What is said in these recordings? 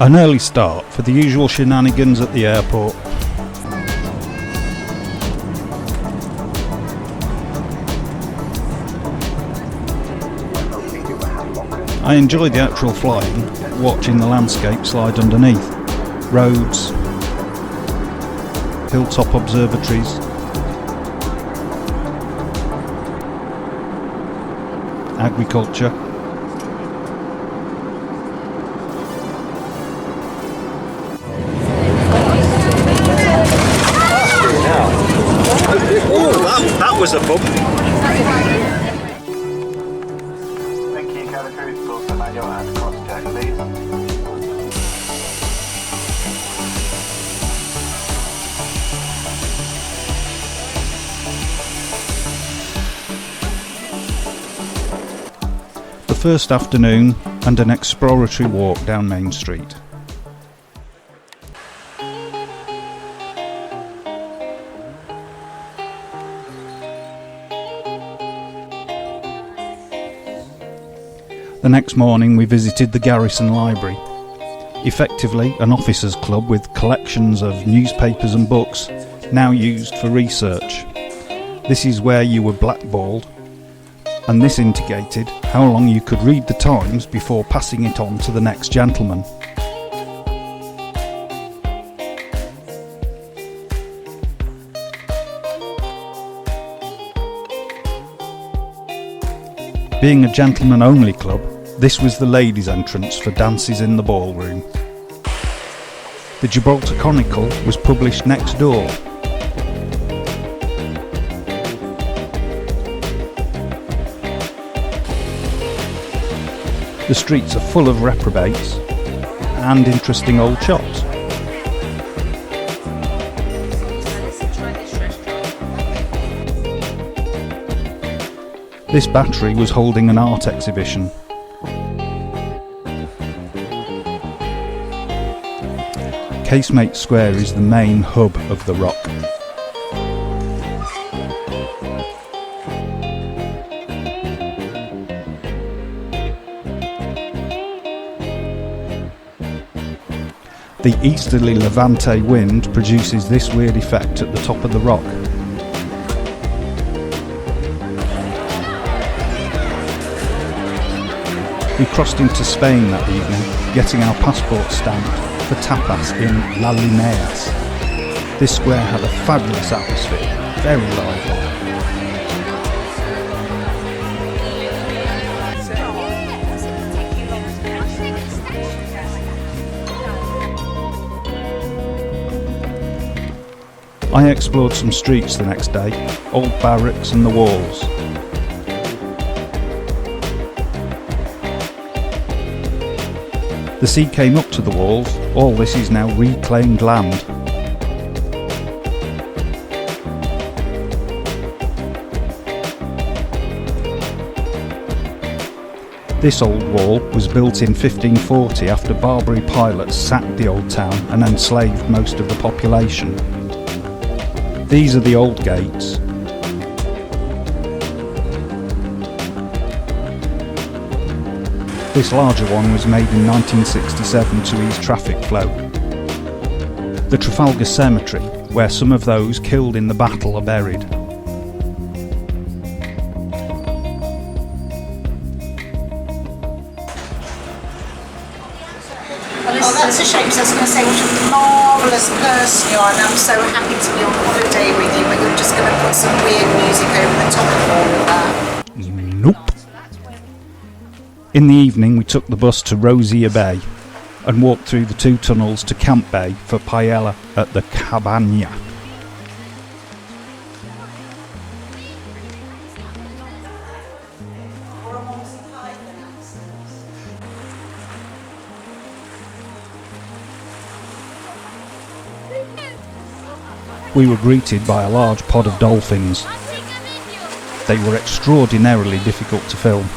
An early start for the usual shenanigans at the airport. I enjoyed the actual flying, watching the landscape slide underneath. Roads, hilltop observatories, agriculture. Oh, that was a bump. Thank you, Calico. Also, manual and cross check, please. The first afternoon and an exploratory walk down Main Street. The next morning we visited the Garrison Library, effectively an officers' club with collections of newspapers and books now used for research. This is where you were blackballed, and this indicated how long you could read the Times before passing it on to the next gentleman. Being a gentleman-only club, this was the ladies' entrance for dances in the ballroom. The Gibraltar Chronicle was published next door. The streets are full of reprobates and interesting old shops. This battery was holding an art exhibition. Casemate Square is the main hub of the Rock. The easterly Levante wind produces this weird effect at the top of the Rock. We crossed into Spain that evening, getting our passport stamped for tapas in La Linneas. This square had a fabulous atmosphere, very lively. I explored some streets the next day, old barracks and the walls. The sea came up to the walls. All this is now reclaimed land. This old wall was built in 1540 after Barbary pilots sacked the old town and enslaved most of the population. These are the old gates. This larger one was made in 1967 to ease traffic flow. The Trafalgar Cemetery, where some of those killed in the battle are buried. Oh, that's a shame, so I was going to say what a marvellous person you are, and I'm so happy to be on holiday with you, but you're just going to put some weird music over the top of all of that. Nope. In the evening we took the bus to Rosia Bay and walked through the two tunnels to Camp Bay for paella at the Cabana. We were greeted by a large pod of dolphins. They were extraordinarily difficult to film.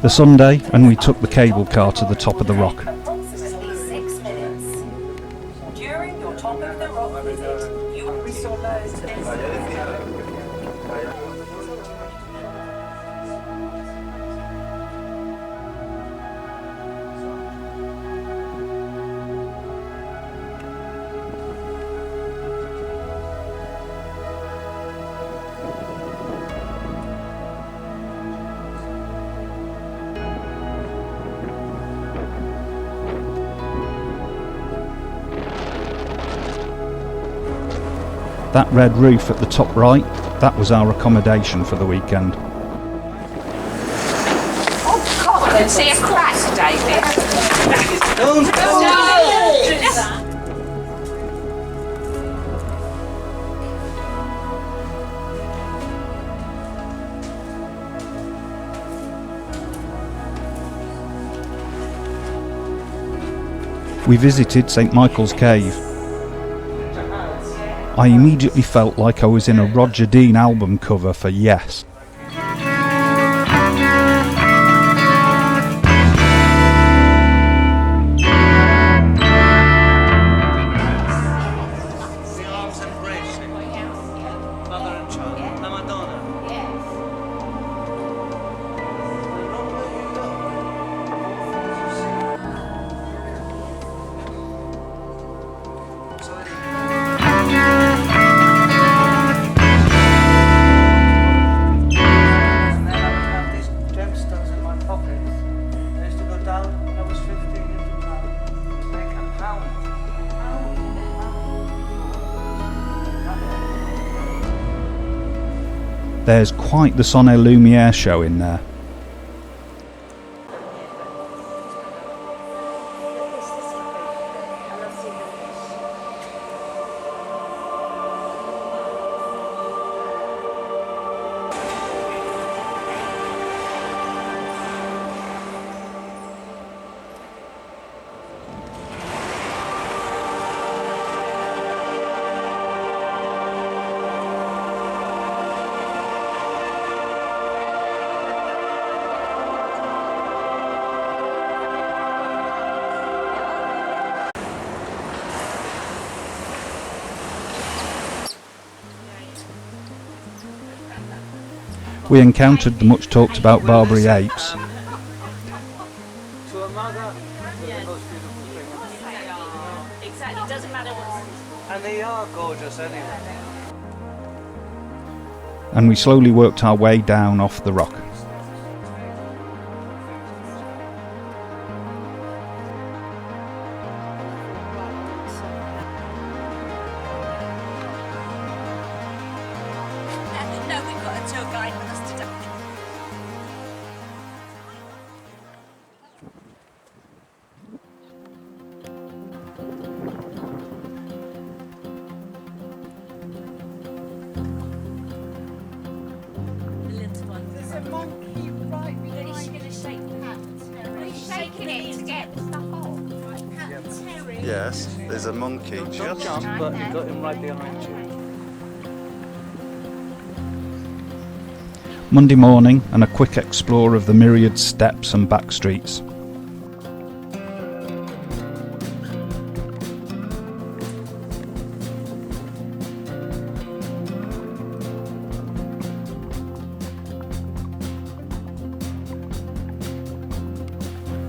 The Sunday, and we took the cable car to the top of the rock. Approximately 6 minutes. During your top of the rock visit, you saw those. That red roof at the top right, that was our accommodation for the weekend. Oh God, I can see a crack, David. We visited St Michael's Cave. I immediately felt like I was in a Roger Dean album cover for Yes. There's quite the Sonne Lumiere show in there. We encountered the much talked about Barbary apes. Exactly, doesn't matter what. And they are gorgeous anyway. And we slowly worked our way down off the rock. No, we've got a tour guide with us today. The little one. There's a monkey right behind He's going to shake the Pat Terry. He's shaking it to get the stuff off. Right, Pat Terry. Yes, there's a monkey Don't just. jump, but you've got him right behind you. Monday morning, and a quick explore of the myriad steps and back streets.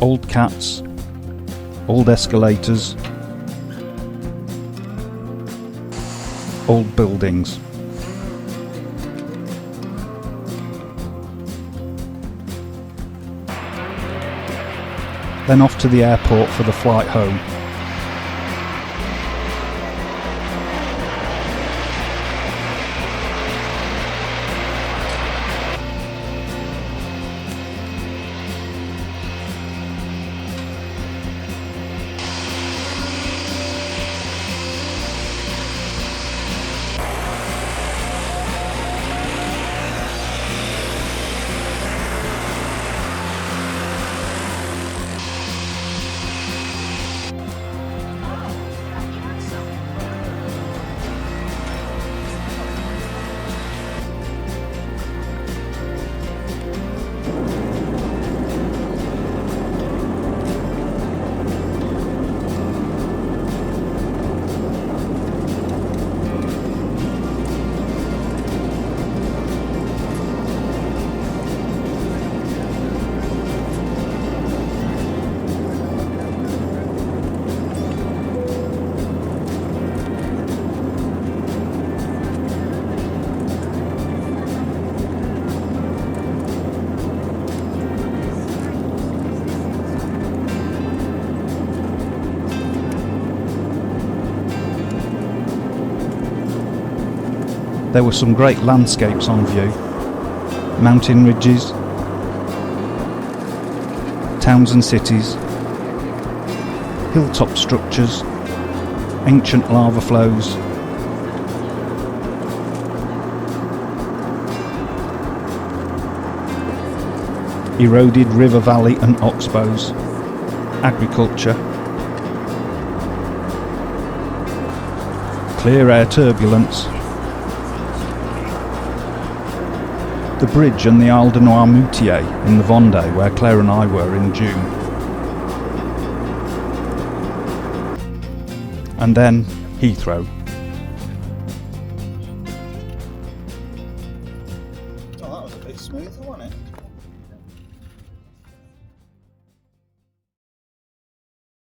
Old cats, old escalators, old buildings. Then off to the airport for the flight home. There were some great landscapes on view. Mountain ridges, towns and cities, hilltop structures, ancient lava flows, eroded river valley and oxbows, agriculture, clear air turbulence, the bridge and the Isle de Noirmoutier in the Vendée where Claire and I were in June. And then Heathrow. Oh, that was a bit smoother, wasn't it?